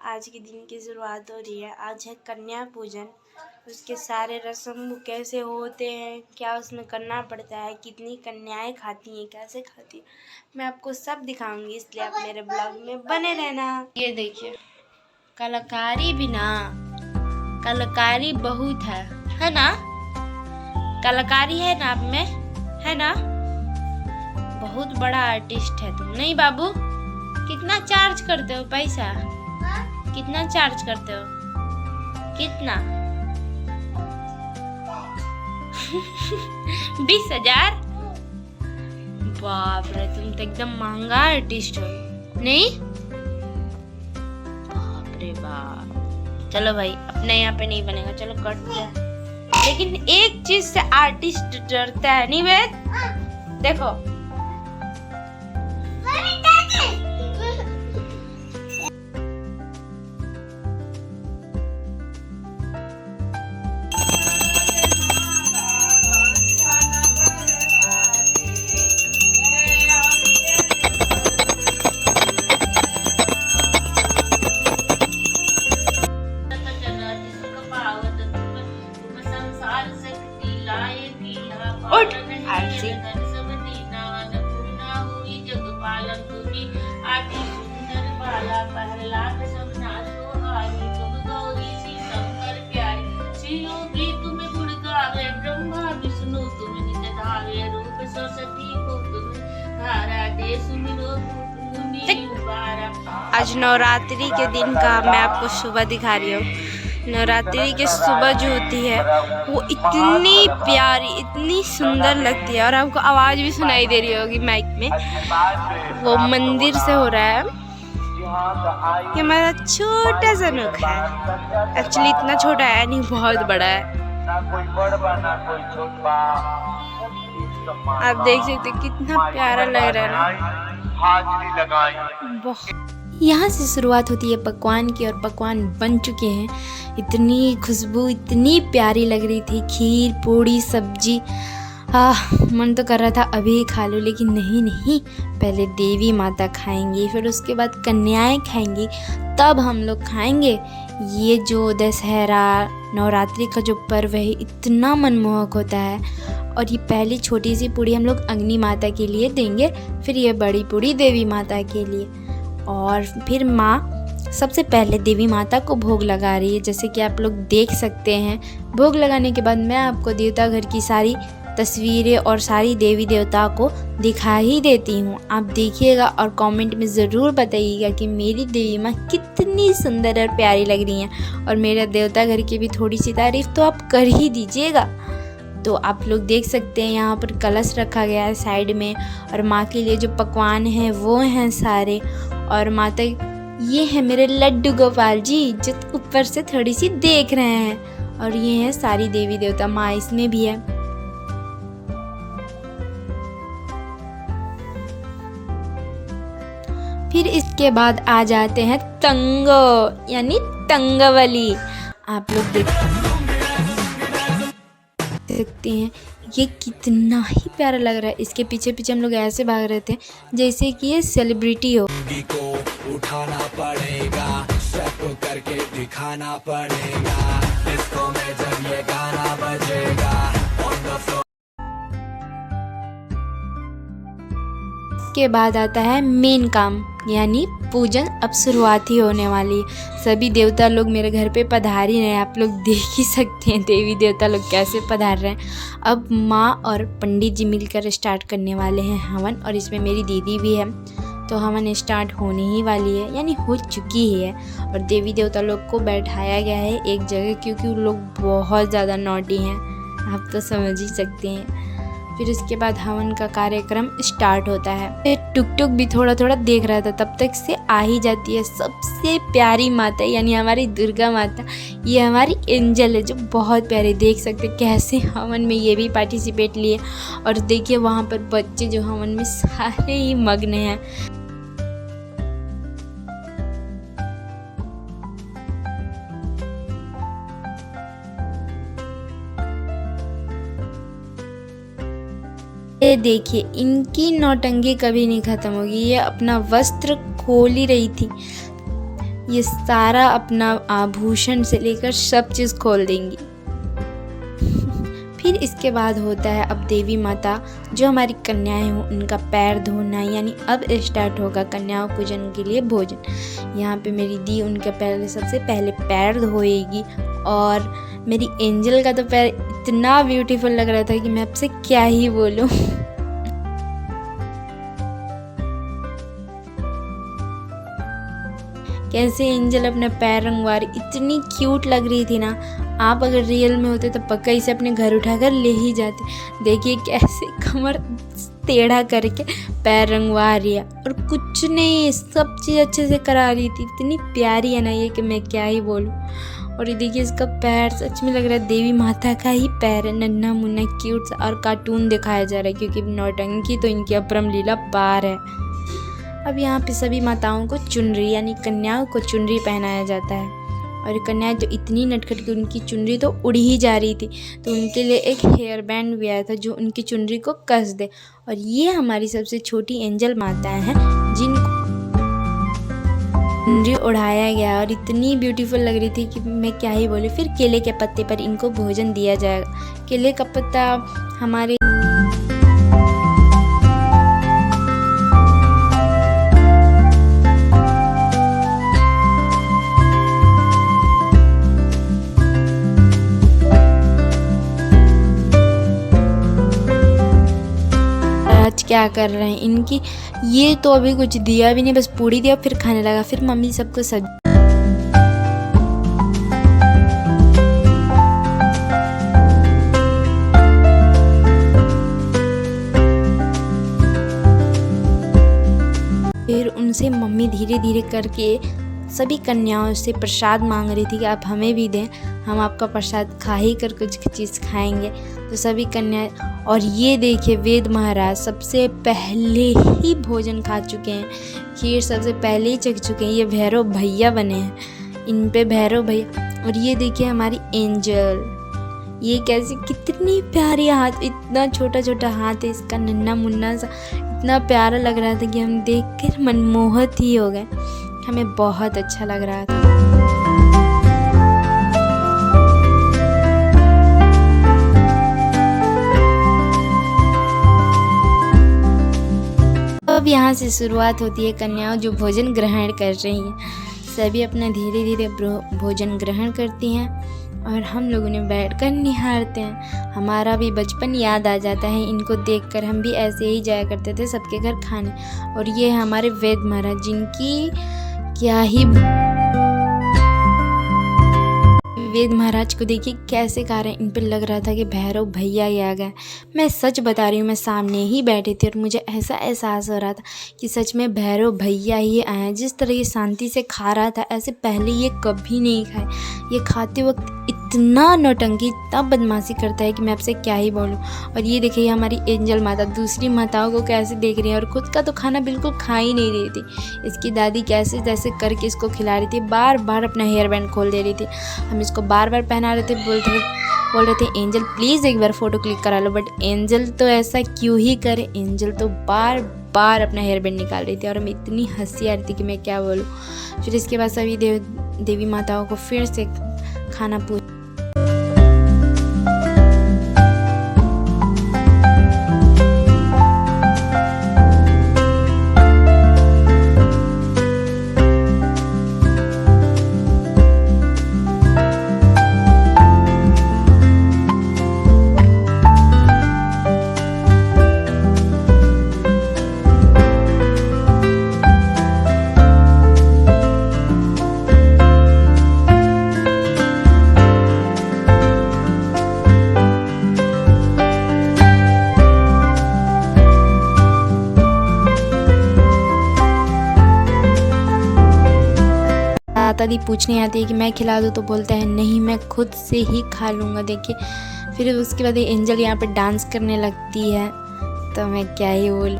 आज के दिन की शुरुआत हो रही है। आज है कन्या पूजन। उसके सारे रस्म कैसे होते हैं, क्या उसमें करना पड़ता है, कितनी कन्याएं खाती हैं, कैसे खाती हैं, मैं आपको सब दिखाऊंगी, इसलिए आप मेरे ब्लॉग में बने रहना। ये देखिए, कलाकारी भी ना, कलाकारी बहुत है ना? कलाकारी है ना आप में, है ना? बहुत बड़ा आर्टिस्ट है तुम, नहीं बाबू? कितना चार्ज करते हो पैसा? कितना चार्ज करते हो? कितना? 20,000? बाप रे, तुम तो एकदम महंगा आर्टिस्ट हो, नहीं? बाप रे बाप। चलो भाई, अपने यहाँ पे नहीं बनेगा, चलो कट जाए। लेकिन एक चीज से आर्टिस्ट डरता है, नहीं वेद? देखो, आज नवरात्रि के दिन का मैं आपको सुबह दिखा रही हूँ। नवरात्रि के सुबह जो होती है वो इतनी प्यारी, इतनी सुंदर लगती है। और आपको आवाज़ भी सुनाई दे रही होगी माइक में। वो मंदिर से हो रहा है। ये हमारा छोटा सा नुक है। एक्चुअली इतना छोटा है नहीं, बहुत बड़ा है। आप देख सकते कितना प्यारा लग रहा है ना। यहाँ से शुरुआत होती है पकवान की, और पकवान बन चुके हैं। इतनी खुशबू, इतनी प्यारी लग रही थी। खीर, पूड़ी, सब्जी। मन तो कर रहा था अभी खा लूँ, लेकिन नहीं, पहले देवी माता खाएंगी, फिर उसके बाद कन्याएं खाएंगी, तब हम लोग खाएंगे। ये जो दशहरा नवरात्रि का जो पर्व है, इतना मनमोहक होता है। और ये पहली छोटी सी पूड़ी हम लोग अग्नि माता के लिए देंगे, फिर ये बड़ी पूड़ी देवी माता के लिए, और फिर माँ सबसे पहले देवी माता को भोग लगा रही है। जैसे कि आप लोग देख सकते हैं। भोग लगाने के बाद मैं आपको देवता घर की सारी तस्वीरें और सारी देवी देवता को दिखा ही देती हूँ। आप देखिएगा और कमेंट में ज़रूर बताइएगा कि मेरी देवी माँ कितनी सुंदर और प्यारी लग रही हैं। और मेरे देवता घर की भी थोड़ी सी तारीफ़ तो आप कर ही दीजिएगा। तो आप लोग देख सकते हैं यहाँ पर कलश रखा गया है साइड में, और माँ के लिए जो पकवान हैं वो हैं सारे। और माता, ये है मेरे लड्डू गोपाल जी जो ऊपर से थोड़ी सी देख रहे हैं। और ये है सारी देवी देवता, माँ इसमें भी है। फिर इसके बाद आ जाते हैं तंगो, यानी तंगवली। आप लोग देख सकते हैं ये कितना ही प्यारा लग रहा है। इसके पीछे पीछे हम लोग ऐसे भाग रहे थे जैसे कि ये सेलिब्रिटी हो। को उठाना पड़ेगा, स्टेप करके दिखाना पड़ेगा, डिस्को में जब ये गाना बजेगा, ऑन द फ्लोर। के बाद आता है मेन काम, यानी पूजन अब शुरुआत ही होने वाली। सभी देवता लोग मेरे घर पे पधार ही रहे हैं। आप लोग देख ही सकते हैं देवी देवता लोग कैसे पधार रहे हैं। अब माँ और पंडित जी मिलकर स्टार्ट करने वाले हैं हवन, और इसमें मेरी दीदी भी है। तो हवन स्टार्ट होने ही वाली है, यानी हो चुकी ही है। और देवी देवता लोग को बैठाया गया है एक जगह, क्योंकि वो लोग बहुत ज़्यादा नॉटी हैं, आप तो समझ ही सकते हैं। फिर उसके बाद हवन का कार्यक्रम स्टार्ट होता है। फिर टुक टुक भी थोड़ा थोड़ा देख रहा था, तब तक से आ ही जाती है सबसे प्यारी माता, यानी हमारी दुर्गा माता। ये हमारी एंजल है जो बहुत प्यारे, देख सकते कैसे हवन में ये भी पार्टिसिपेट लिए। और देखिए वहाँ पर बच्चे जो हवन में सारे ही मग्न हैं। ये देखिए इनकी नौटंकी कभी नहीं ख़त्म होगी। ये अपना वस्त्र खोल ही रही थी। ये सारा अपना आभूषण से लेकर सब चीज़ खोल देंगी। फिर इसके बाद होता है अब देवी माता जो हमारी कन्याएं हों उनका पैर धोना, यानी अब स्टार्ट होगा कन्याओं पूजन के लिए भोजन। यहाँ पे मेरी दी उनके पहले सबसे पहले पैर धोएगी और मेरी एंजल का तो पैर इतना ब्यूटीफुल लग रहा था कि मैं आपसे क्या ही बोलूँ। कैसे एंजल अपना पैर रंगवा रही, इतनी क्यूट लग रही थी ना। आप अगर रियल में होते तो पक्का इसे अपने घर उठाकर ले ही जाते। देखिए कैसे कमर टेढ़ा करके पैर रंगवा रही है और कुछ नहीं, सब चीज़ अच्छे से करा रही थी। इतनी प्यारी है ना ये कि मैं क्या ही बोलूँ। और ये देखिए इसका पैर सच में लग रहा है देवी माता का ही पैर है, नन्हा मुन्ना क्यूट सा, और कार्टून दिखाया जा रहा है क्योंकि नौटंकी तो इनकी अपरम लीला पार है। अब यहाँ पे सभी माताओं को चुनरी यानी कन्याओं को चुनरी पहनाया जाता है। और कन्याएं तो इतनी नटखट कि उनकी चुनरी तो उड़ ही जा रही थी, तो उनके लिए एक हेयर बैंड भी आया था जो उनकी चुनरी को कस दे। और ये हमारी सबसे छोटी एंजल माताएं हैं जिनको चुनरी उड़ाया गया और इतनी ब्यूटीफुल लग रही थी कि मैं क्या ही बोलूँ। फिर केले के पत्ते पर इनको भोजन दिया जाएगा। केले का पत्ता हमारे क्या कर रहे हैं इनकी, ये तो अभी कुछ दिया भी नहीं, बस पूड़ी दिया फिर खाने लगा। फिर मम्मी सबको सब्जी फिर उनसे मम्मी धीरे धीरे करके सभी कन्याओं से प्रसाद मांग रही थी कि आप हमें भी दें, हम आपका प्रसाद खा ही कर कुछ चीज़ खाएंगे। तो सभी कन्याएं, और ये देखिए वेद महाराज सबसे पहले ही भोजन खा चुके हैं, खीर सबसे पहले ही चख चुके हैं। ये भैरव भैया बने हैं, इन पे भैरव भैया। और ये देखिए हमारी एंजल, ये कैसी कितनी प्यारी हाथ, इतना छोटा छोटा हाथ है इसका, नन्ना मुन्ना सा, इतना प्यारा लग रहा था कि हम देख कर मनमोहित ही हो गए। हमें बहुत अच्छा लग रहा था। अब यहाँ से शुरुआत होती है कन्याओं जो भोजन ग्रहण कर रही हैं। सभी अपना धीरे धीरे भोजन ग्रहण करती हैं और हम लोग उन्हें बैठकर निहारते हैं। हमारा भी बचपन याद आ जाता है इनको देखकर। हम भी ऐसे ही जाया करते थे सबके घर खाने। और ये हमारे वेद महाराज जिनकी क्या ही, वेद महाराज को देखिए कैसे खा रहे हैं। इन पर लग रहा था कि भैरव भैया ही आ गए। मैं सच बता रही हूँ, मैं सामने ही बैठी थी और मुझे ऐसा एहसास हो रहा था कि सच में भैरव भैया ही आए हैं। जिस तरह ये शांति से खा रहा था ऐसे पहले ये कभी नहीं खाए। ये खाते वक्त इतना नौटंकी, इतना बदमाशी करता है कि मैं आपसे क्या ही बोलूँ। और ये देखिए हमारी एंजल माता दूसरी माताओं को कैसे देख रही है और ख़ुद का तो खाना बिल्कुल खा ही नहीं रही थी। इसकी दादी कैसे तैसे करके इसको खिला रही थी, बार बार अपना हेयर बैंड खोल दे रही थी। हम इसको बार बार पहना रहे थे, बोल रहे थे एंजल प्लीज़ एक बार फ़ोटो क्लिक करा लो। बट एंजल तो ऐसा क्यों ही करे, एंजल तो बार बार अपना हेयर बैंड निकाल रही थी और हमें इतनी हंसी आ रही थी कि मैं क्या बोलूँ। फिर इसके बाद सभी देवी माताओं को फिर से खाना पूछ दादी पूछने आती है कि मैं खिला दूँ, तो बोलता है नहीं मैं खुद से ही खा लूँगा। देखिए फिर उसके बाद एंजल यहाँ पे डांस करने लगती है, तो मैं क्या ही बोलूँ।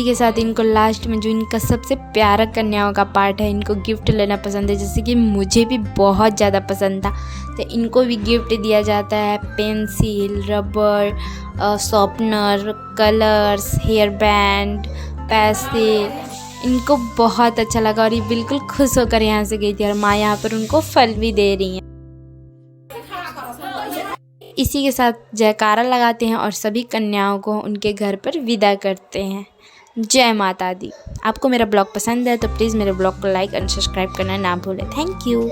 के साथ इनको लास्ट में जो इनका सबसे प्यारा कन्याओं का पार्ट है, इनको गिफ्ट लेना पसंद है, जैसे कि मुझे भी बहुत ज़्यादा पसंद था। तो इनको भी गिफ्ट दिया जाता है, pencil, rubber, sharpener, colours, hair band, पैसे। इनको बहुत अच्छा लगा और ये बिल्कुल खुश होकर यहाँ से गई थी और माँ यहाँ पर उनको फल भी दे रही हैं। इसी के साथ जयकारा लगाते हैं और सभी कन्याओं को उनके घर पर विदा करते हैं। जय माता दी। आपको मेरा ब्लॉग पसंद है तो प्लीज़ मेरे ब्लॉग को लाइक एंड सब्सक्राइब करना ना भूलें। Thank you.